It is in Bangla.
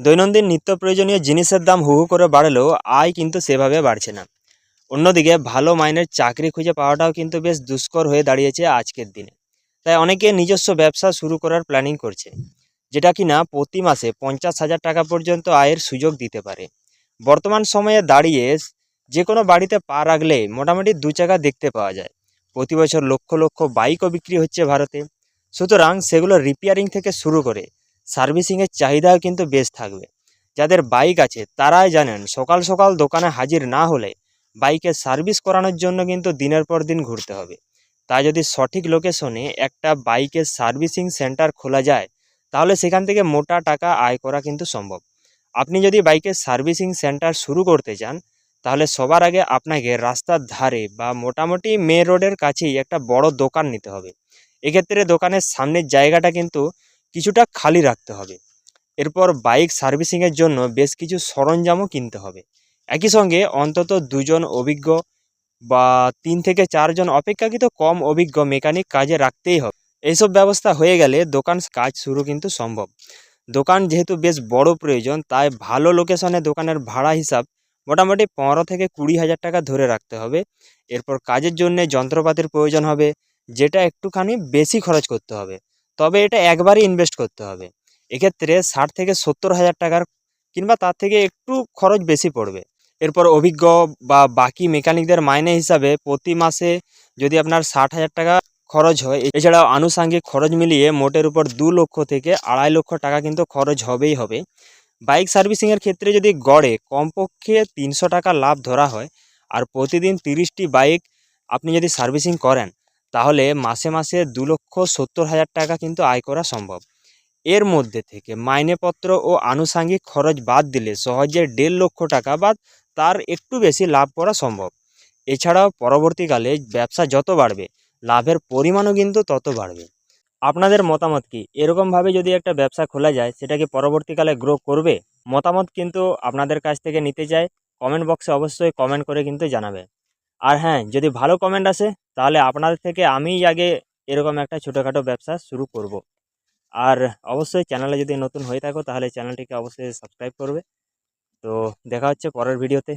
দৈনন্দিন নিত্য প্রয়োজনীয় জিনিসের দাম হু হু করে বাড়লেও আয় কিন্তু সেভাবে বাড়ছে না। অন্যদিকে ভালো মাইনের চাকরি খুঁজে পাওয়াটাও কিন্তু বেশ দুষ্কর হয়ে দাঁড়িয়েছে আজকের দিনে। তাই অনেকে নিজস্ব ব্যবসা শুরু করার প্ল্যানিং করছে, যেটা কিনা প্রতি মাসে 50,000 টাকা পর্যন্ত আয়ের সুযোগ দিতে পারে। বর্তমান সময়ে দাঁড়িয়ে যে কোনো বাড়িতে পা রাখলে মোটামুটি দু চাকা দেখতে পাওয়া যায়। প্রতি বছর লক্ষ লক্ষ বাইকও বিক্রি হচ্ছে ভারতে। সুতরাং সেগুলো রিপেয়ারিং থেকে শুরু করে সার্ভিসিংয়ের চাহিদাও কিন্তু বেশ থাকবে। যাদের বাইক আছে তারাই জানেন সকাল সকাল দোকানে হাজির না হলে বাইকের সার্ভিস করানোর জন্য কিন্তু দিনের পর দিন ঘুরতে হবে। তাই যদি সঠিক লোকেশনে একটা বাইকের সার্ভিসিং সেন্টার খোলা যায়, তাহলে সেখান থেকে মোটা টাকা আয় করা কিন্তু সম্ভব। আপনি যদি বাইকের সার্ভিসিং সেন্টার শুরু করতে চান, তাহলে সবার আগে আপনাকে রাস্তার ধারে বা মোটামুটি মেন রোডের কাছেই একটা বড় দোকান নিতে হবে। এক্ষেত্রে দোকানের সামনের জায়গাটা কিন্তু কিছুটা খালি রাখতে হবে। এরপর বাইক সার্ভিসিংয়ের জন্য বেশ কিছু সরঞ্জামও কিনতে হবে। একই সঙ্গে অন্তত দুজন অভিজ্ঞ বা 3 থেকে 4 জন অপেক্ষাকৃত কম অভিজ্ঞ মেকানিক কাজে রাখতেই হবে। এইসব ব্যবস্থা হয়ে গেলে দোকান কাজ শুরু কিন্তু সম্ভব। দোকান যেহেতু বেশ বড় প্রয়োজন, তাই ভালো লোকেশনে দোকানের ভাড়া হিসাব মোটামুটি 15 থেকে 20 হাজার টাকা ধরে রাখতে হবে। এরপর কাজের জন্য যন্ত্রপাতির প্রয়োজন হবে, যেটা একটুখানি বেশি খরচ করতে হবে, তবে এটা একবারই ইনভেস্ট করতে হবে। এক্ষেত্রে 60 থেকে 70 হাজার টাকার কিংবা তার থেকে একটু খরচ বেশি পড়বে। এরপর অভিজ্ঞ বা বাকি মেকানিকদের মাইনে হিসাবে প্রতি মাসে যদি আপনার 60 হাজার টাকা খরচ হয়, এছাড়াও আনুষাঙ্গিক খরচ মিলিয়ে মোটের উপর 2 লক্ষ থেকে 2.5 লক্ষ টাকা কিন্তু খরচ হবেই হবে। বাইক সার্ভিসিংয়ের ক্ষেত্রে যদি গড়ে কমপক্ষে 300 টাকা লাভ ধরা হয়, আর প্রতিদিন 30টি বাইক আপনি যদি সার্ভিসিং করেন, তাহলে মাসে মাসে 2,70,000 টাকা কিন্তু আয় করা সম্ভব। এর মধ্যে থেকে মাইনেপত্র ও আনুষাঙ্গিক খরচ বাদ দিলে সহজে 1.5 লক্ষ টাকা বা তার একটু বেশি লাভ করা সম্ভব। এছাড়াও পরবর্তীকালে ব্যবসা যত বাড়বে, লাভের পরিমাণও কিন্তু তত বাড়বে। আপনাদের মতামত কি? এরকমভাবে যদি একটা ব্যবসা খোলা যায়, সেটা কি পরবর্তীকালে গ্রো করবে? মতামত কিন্তু আপনাদের কাছ থেকে নিতে চাই। কমেন্ট বক্সে অবশ্যই কমেন্ট করে কিন্তু জানাবে। আর হ্যাঁ, যদি ভালো কমেন্ট আসে, তাহলে আপনাদের থেকে আমিই আগে এরকম একটা ছোটোখাটো ব্যবসা শুরু করব। আর অবশ্যই চ্যানেলে যদি নতুন হয়ে থাকো, তাহলে চ্যানেলটিকে অবশ্যই সাবস্ক্রাইব করবে। তো দেখা হচ্ছে পরের ভিডিওতে।